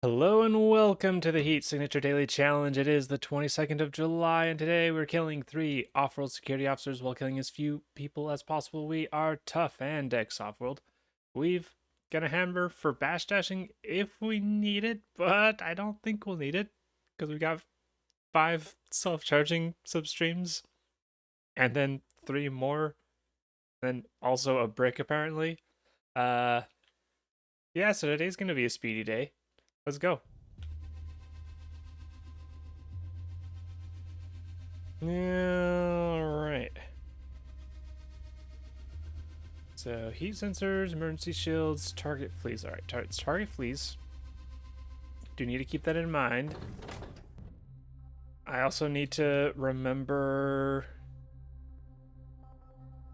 Hello and welcome to the Heat Signature Daily Challenge. It is the 22nd of July, and today we're killing 3 off-world security officers while killing as few people as possible. We are tough and Dex off-world. We've got a hammer for bashdashing if we need it, but I don't think we'll need it because we got 5 self-charging substreams and then 3 more, and also a brick apparently. Yeah, so today's gonna be a speedy day. Let's go. Alright. So, heat sensors, emergency shields, target fleas. Alright, target fleas. Do need to keep that in mind. I also need to remember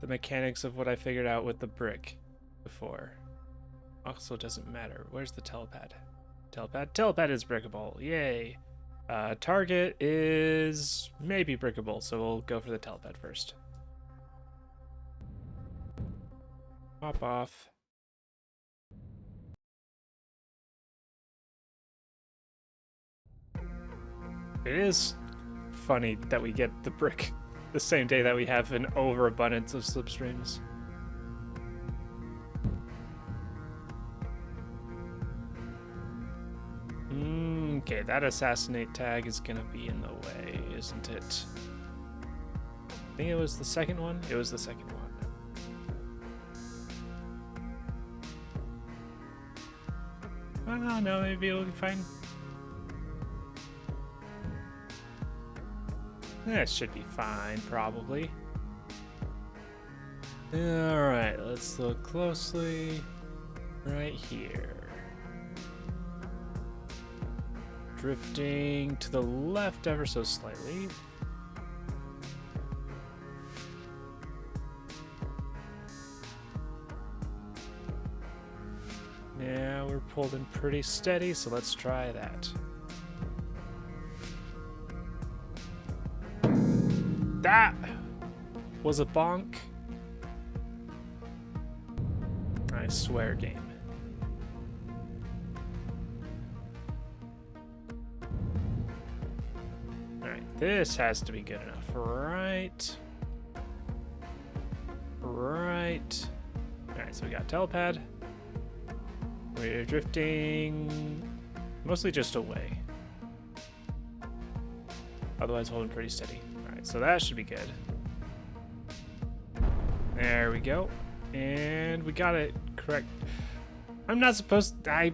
the mechanics of what I figured out with the brick before. Also doesn't matter. Where's the telepad? Telepad is brickable. Yay. Target is maybe brickable, so we'll go for the telepad first. Hop off. It is funny that we get the brick the same day that we have an overabundance of slipstreams. Okay, that assassinate tag is gonna be in the way, isn't it? I think it was the second one. It was the second one. Oh, no, maybe it'll be fine. That should be fine, probably. Alright, let's look closely. Right here. Drifting to the left ever so slightly. Yeah, we're pulled in pretty steady, so let's try that. That was a bonk. I swear, game. This has to be good enough. Right. Right. Alright, so we got telepad. We're drifting mostly just away. Otherwise holding pretty steady. Alright, so that should be good. There we go. And we got it correct. I'm not supposed to...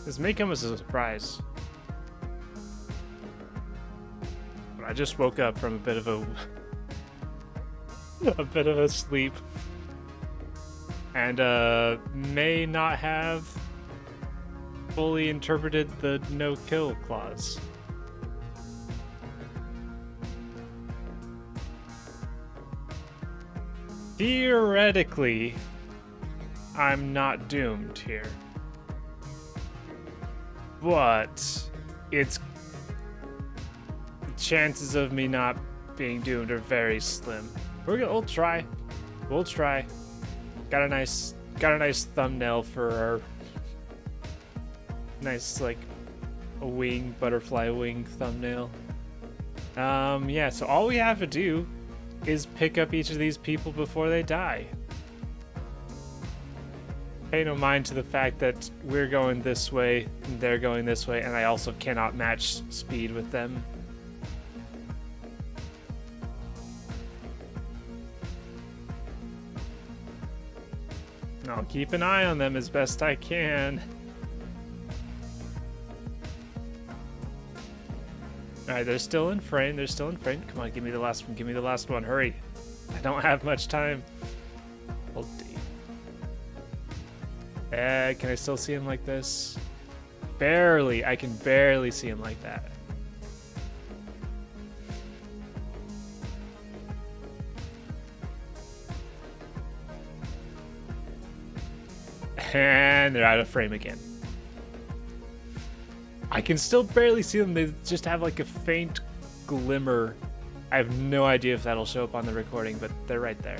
This may come as a surprise. But I just woke up from a bit of a sleep. And may not have fully interpreted the no-kill clause. Theoretically, I'm not doomed here. But it's chances of me not being doomed are very slim. We'll try. We'll try. Got a nice thumbnail for our nice like a wing, butterfly wing thumbnail. Yeah, so all we have to do is pick up each of these people before they die. Pay no mind to the fact that we're going this way and they're going this way, and I also cannot match speed with them. I'll keep an eye on them as best I can. Alright, they're still in frame. They're still in frame. Come on, give me the last one. Give me the last one. Hurry. I don't have much time. Hold D. Can I still see him like this? Barely. I can barely see him like that. And they're out of frame again. I can still barely see them. They just have like a faint glimmer I have no idea if that'll show up on the recording, but they're right there.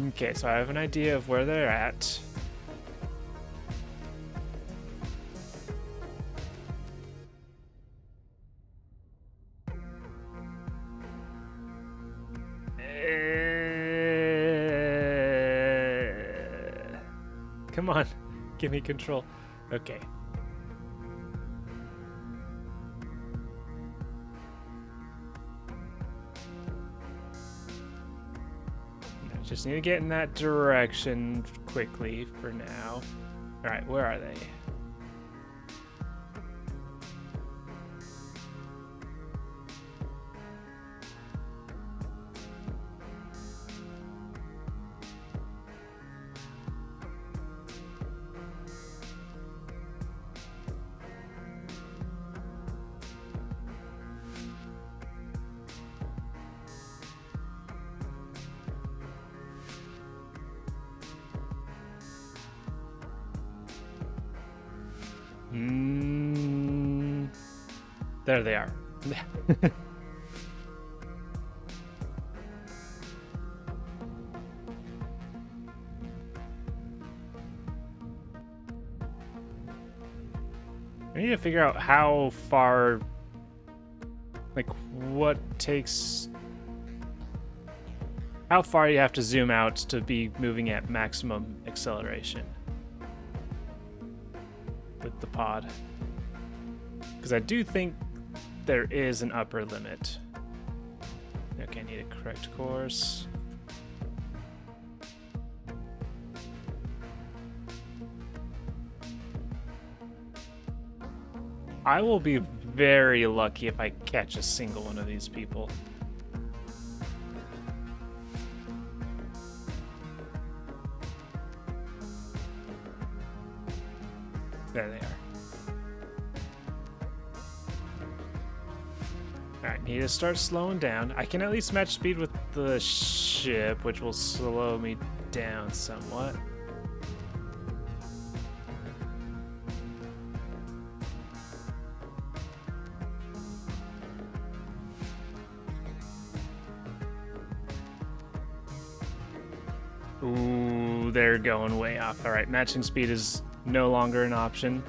Okay, so I have an idea of where they're at. Come on, give me control. Okay. Just need to get in that direction quickly for now. All right, where are they? There they are. I need to figure out how far, like, how far you have to zoom out to be moving at maximum acceleration with the pod. Because I do think there is an upper limit. Okay, I need a correct course. I will be very lucky if I catch a single one of these people. There they are. Alright, need to start slowing down. I can at least match speed with the ship, which will slow me down somewhat. Ooh, they're going way off. Alright, matching speed is no longer an option.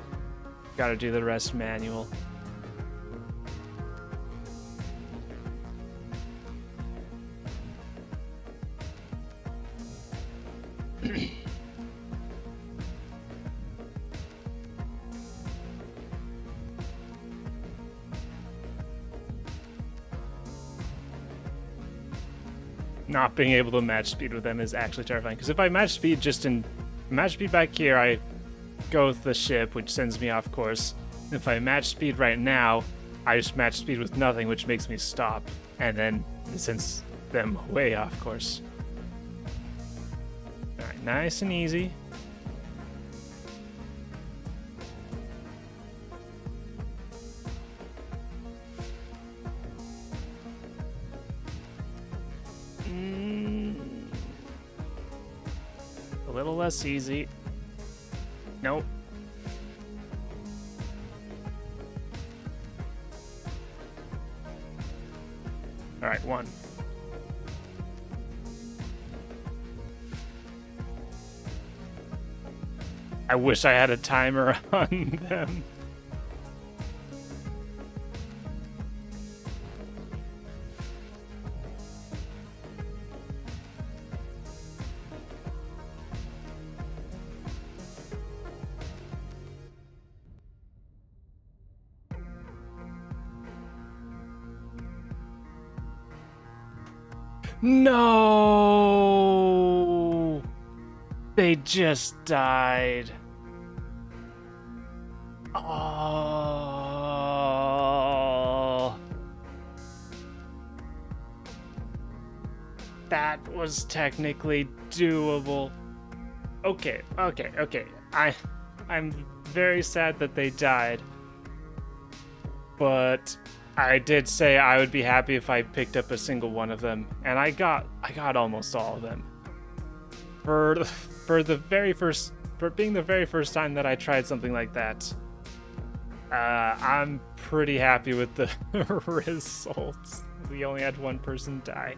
Gotta do the rest manual. Not being able to match speed with them is actually terrifying. Because if I match speed back here, I go with the ship, which sends me off course. If I match speed right now, I just match speed with nothing, which makes me stop. And then it sends them way off course. Alright, nice and easy. A little less easy. Nope. All right, one. I wish I had a timer on them. No! They just died. Oh. That was technically doable. Okay. I'm very sad that they died. But I did say I would be happy if I picked up a single one of them, and I got almost all of them. For being the very first time that I tried something like that. I'm pretty happy with the results. We only had one person die.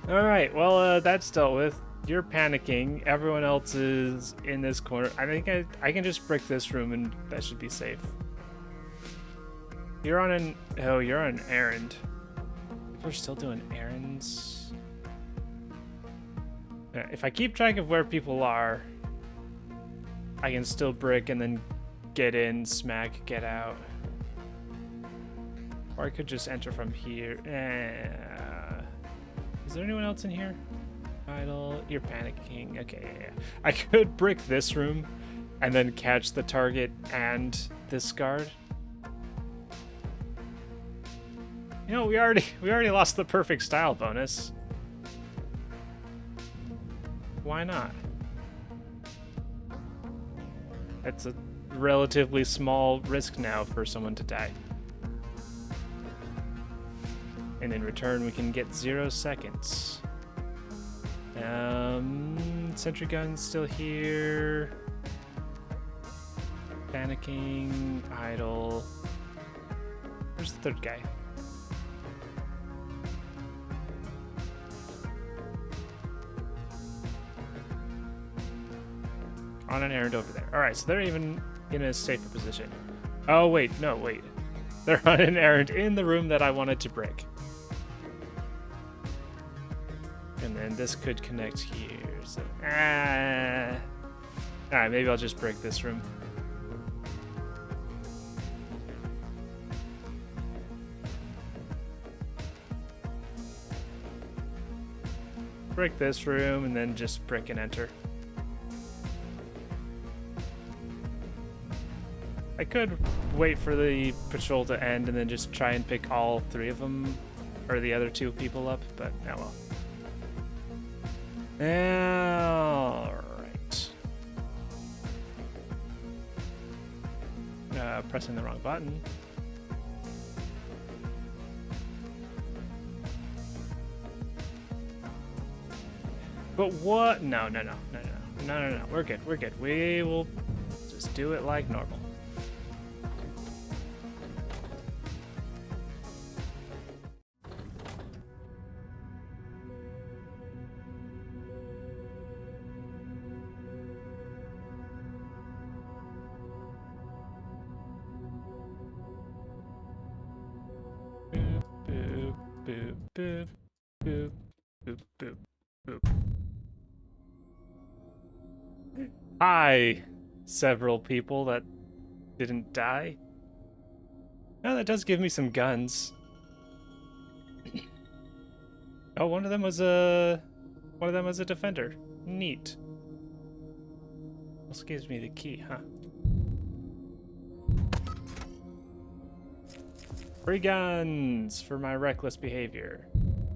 All right, well, that's dealt with. You're panicking. Everyone else is in this corner. I think I can just brick this room and that should be safe. You're on an errand. People are still doing errands. Yeah, if I keep track of where people are, I can still brick and then get in, smack, get out. Or I could just enter from here. Is there anyone else in here? Idle. You're panicking. Okay, yeah. I could brick this room and then catch the target and this guard. You know, we already lost the perfect style bonus. Why not? That's a relatively small risk now for someone to die. And in return, we can get 0 seconds. Sentry gun's still here. Panicking, idle. Where's the third guy? On an errand over there. All right, so they're even in a safer position. Oh, wait, no, wait. They're on an errand in the room that I wanted to break. And then this could connect here. So, alright, maybe I'll just break this room. Break this room and then just brick and enter. I could wait for the patrol to end and then just try and pick all 3 of them, or the other 2 people up, but oh well. Alright. Pressing the wrong button. But what? No. We're good. We will just do it like normal. Boop, boop, boop, boop, boop, boop. Hi, several people that didn't die. Oh, that does give me some guns. Oh, one of them was a defender. Neat. Also gives me the key, huh? Free guns for my reckless behavior.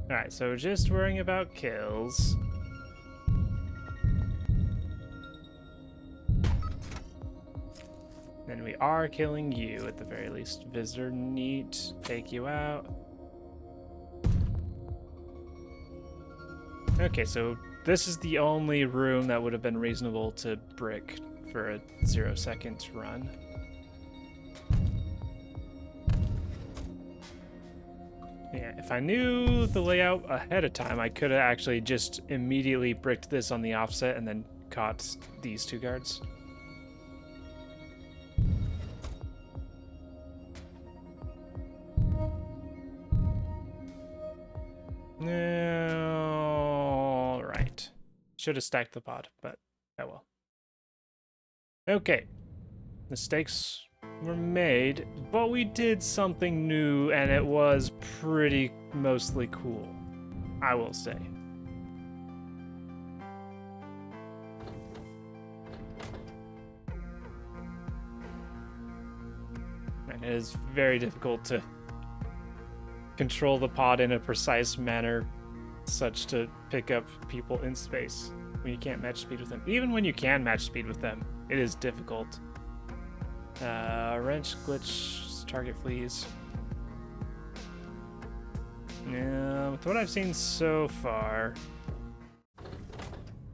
Alright, so just worrying about kills. Then we are killing you at the very least. Visitor, neat. Take you out. Okay, so this is the only room that would have been reasonable to brick for a 0 second run. Yeah, if I knew the layout ahead of time, I could have actually just immediately bricked this on the offset and then caught these 2 guards. All right. Should have stacked the pod, but oh well. Okay. Mistakes were made, but we did something new, and it was pretty mostly cool, I will say. And it is very difficult to control the pod in a precise manner such to pick up people in space when you can't match speed with them. Even when you can match speed with them, it is difficult. Wrench, glitch, target fleas. Yeah, with what I've seen so far,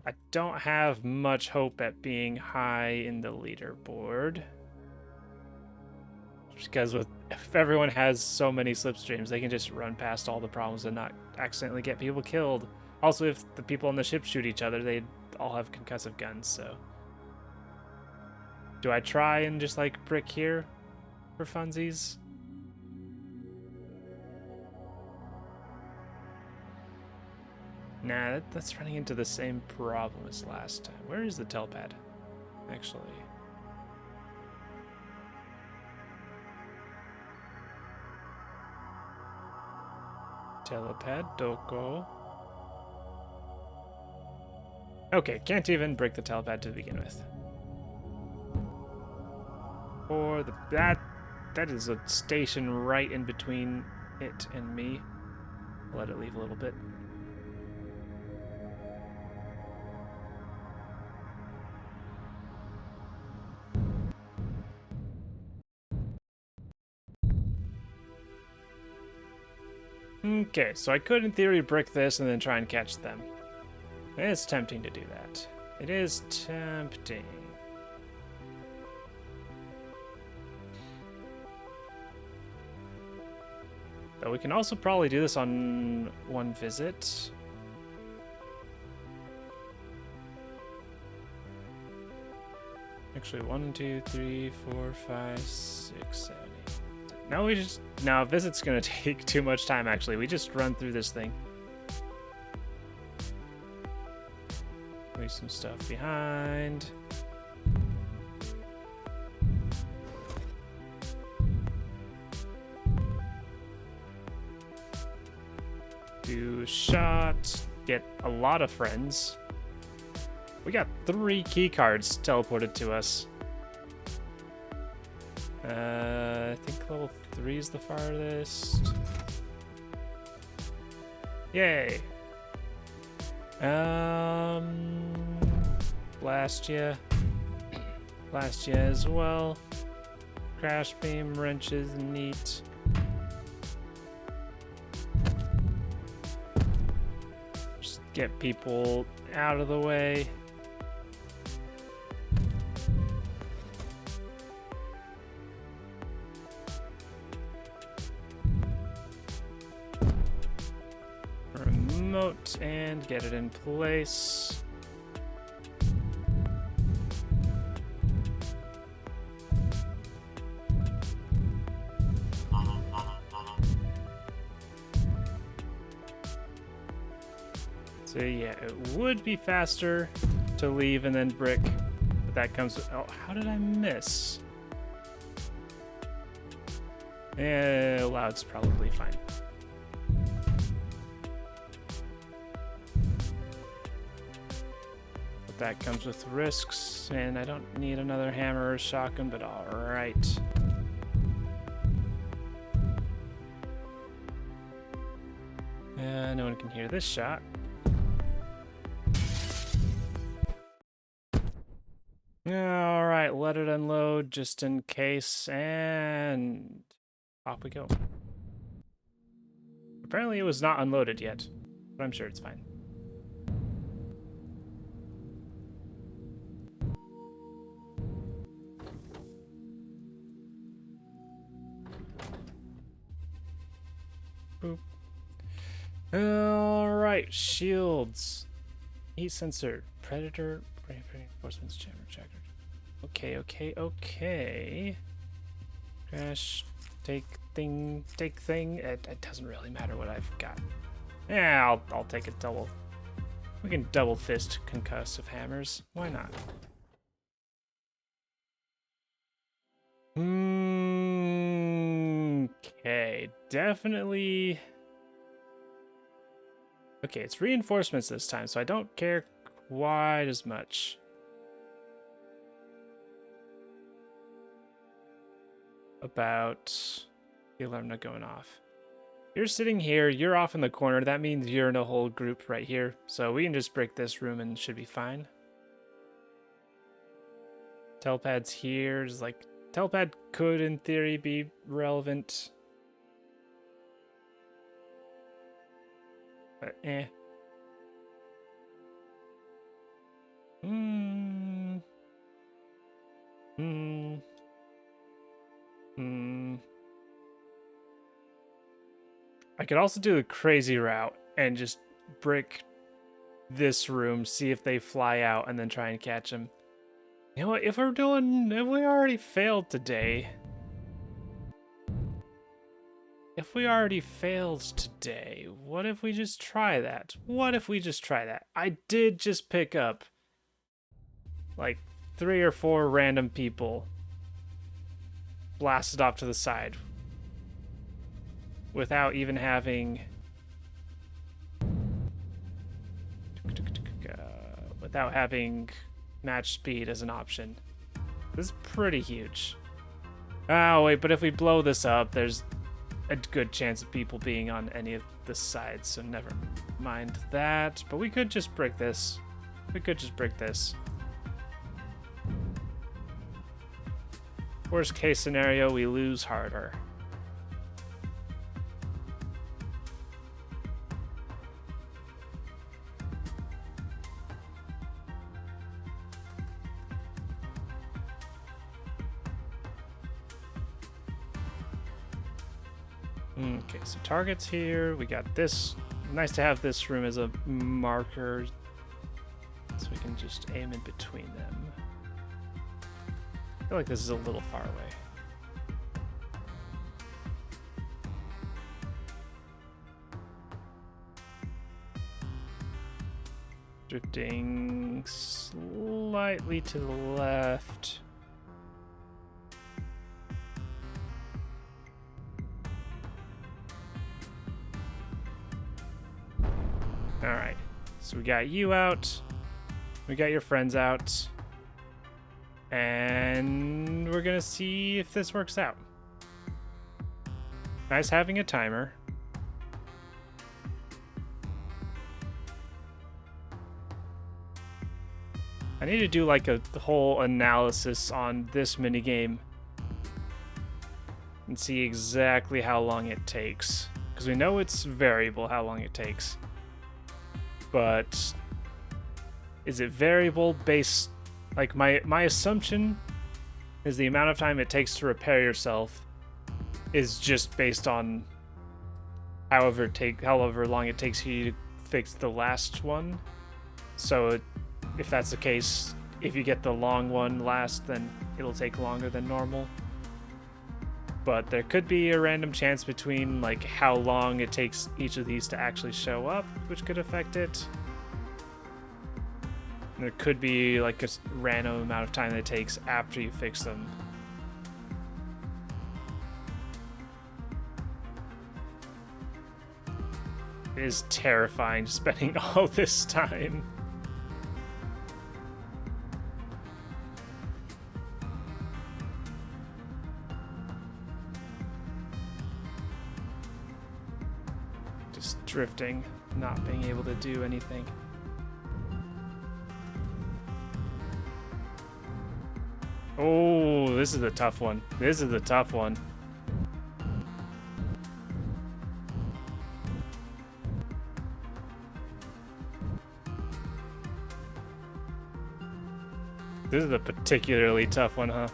I don't have much hope at being high in the leaderboard. Because if everyone has so many slipstreams, they can just run past all the problems and not accidentally get people killed. Also, if the people on the ship shoot each other, they all have concussive guns, so... Do I try and just, like, brick here for funsies? Nah, that's running into the same problem as last time. Where is the telepad? Actually... Telepad, doko. Okay, can't even break the telepad to begin with. Or that is a station right in between it and me. I'll let it leave a little bit. Okay, so I could in theory brick this and then try and catch them. It's tempting to do that. It is tempting. Though we can also probably do this on one visit. Actually, 1, 2, 3, 4, 5, 6, 7, 8. No, visit's gonna take too much time actually. We just run through this thing. Leave some stuff behind. Do shots. Get a lot of friends. We got 3 key cards teleported to us. I think level 3 is the farthest. Yay. Blastia. Blastia as well. Crash beam, wrenches, neat. Just get people out of the way. Remote and get it in place. So yeah, it would be faster to leave and then brick, but that comes with, oh, how did I miss? Loud's probably fine. But that comes with risks, and I don't need another hammer or shotgun, but alright. No one can hear this shot. Alright, let it unload just in case, and off we go. Apparently it was not unloaded yet, but I'm sure it's fine. Boop. Alright, shields. Heat sensor, predator, reinforcements, jammer, checker. Okay. Crash, take thing. It doesn't really matter what I've got. Yeah, I'll take a double. We can double fist concussive hammers. Why not? Okay, definitely. Okay, it's reinforcements this time, so I don't care quite as much about the alarm not going off. You're sitting here, you're off in the corner. That means you're in a whole group right here. So we can just break this room and should be fine. Telepad's here. Just like, telepad could, in theory, be relevant. But, eh. I could also do the crazy route and just brick this room, see if they fly out, and then try and catch them. You know what? If we already failed today. If we already failed today, what if we just try that? I did just pick up like 3 or 4 random people blasted off to the side without even having match speed as an option. This is pretty huge. Oh wait, but if we blow this up, there's a good chance of people being on any of the sides, so never mind that. But we could just brick this. Worst case scenario, we lose harder. Okay, so targets here. We got this. Nice to have this room as a marker, so we can just aim in between them. I feel like this is a little far away. Drifting slightly to the left. Alright, so we got you out. We got your friends out. And we're gonna see if this works out. Nice having a timer. I need to do like a whole analysis on this minigame and see exactly how long it takes. Because we know it's variable how long it takes. But is it variable based, like my assumption is the amount of time it takes to repair yourself is just based on however long it takes you to fix the last one. So if that's the case, if you get the long one last, then it'll take longer than normal. But there could be a random chance between like how long it takes each of these to actually show up, which could affect it. And there could be like a random amount of time that it takes after you fix them. It is terrifying spending all this time. Drifting, not being able to do anything. Oh, this is a tough one. This is a particularly tough one, huh?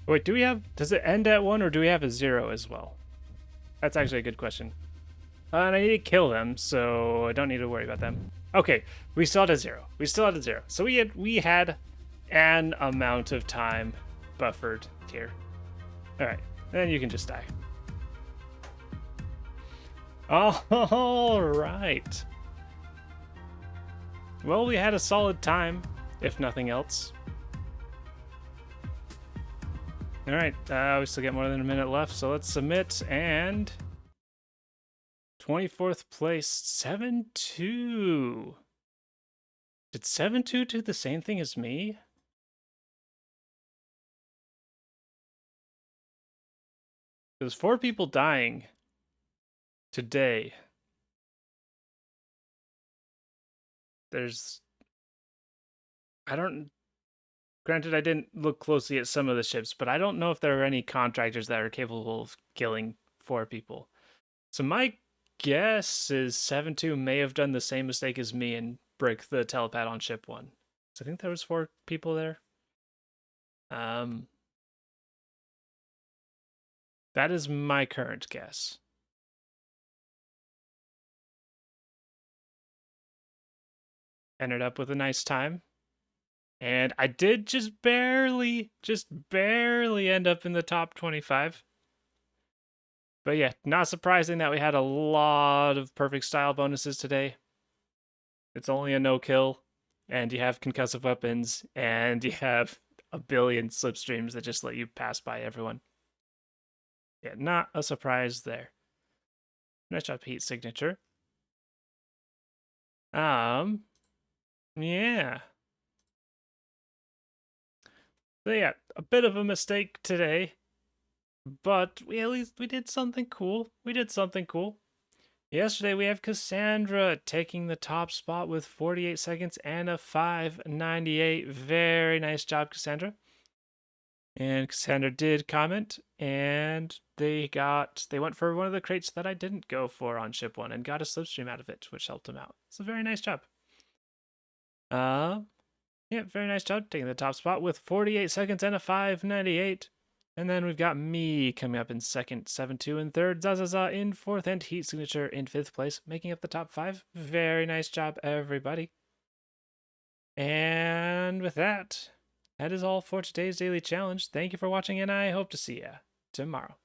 Wait, does it end at 1 or do we have a 0 as well? That's actually a good question. And I need to kill them, so I don't need to worry about them. Okay, we still had a 0. So we had an amount of time buffered here. Alright, then you can just die. Alright. Well, we had a solid time, if nothing else. Alright, we still got more than a minute left, so let's submit, and 24th place, 7-2. Did 7-2 do the same thing as me? There's 4 people dying today. Granted, I didn't look closely at some of the ships, but I don't know if there are any contractors that are capable of killing 4 people. So my guess is 7-2 may have done the same mistake as me and break the telepad on ship 1. So I think there was 4 people there. That is my current guess. Ended up with a nice time. And I did just barely end up in the top 25. But yeah, not surprising that we had a lot of perfect style bonuses today. It's only a no-kill, and you have concussive weapons, and you have a billion slipstreams that just let you pass by everyone. Yeah, not a surprise there. Nice job, Heat Signature. Yeah. So yeah, a bit of a mistake today, but at least we did something cool. Yesterday we have Cassandra taking the top spot with 48 seconds and a 598. Very nice job, Cassandra. And Cassandra did comment, and they went for one of the crates that I didn't go for on ship 1 and got a slipstream out of it, which helped them out. So very nice job. Yeah, very nice job taking the top spot with 48 seconds and a 598. And then we've got me coming up in second, 7-2 in third, Zazaza in fourth, and Heat Signature in fifth place, making up the top 5. Very nice job, everybody. And with that, that is all for today's daily challenge. Thank you for watching, and I hope to see you tomorrow.